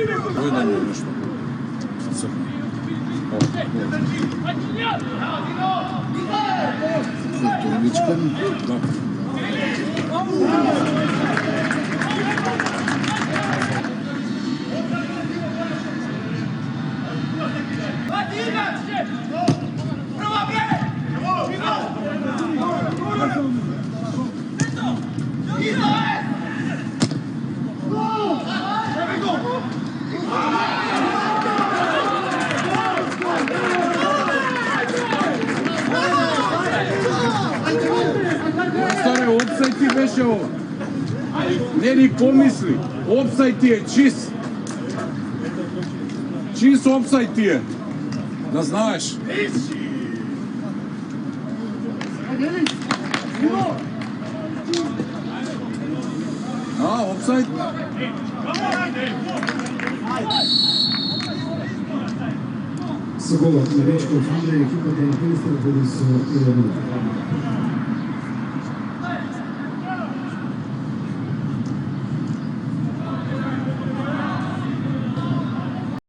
Jedan je nešto. Futovičkan. Da. Stare, opsaj ti beše ovo. Ne ni pomisli. Opsaj ti je čist. Čist opsaj ti je. Da znaš. A, opsaj. С голът на Вечков Андрей екипата на Пилстър води с 1-0.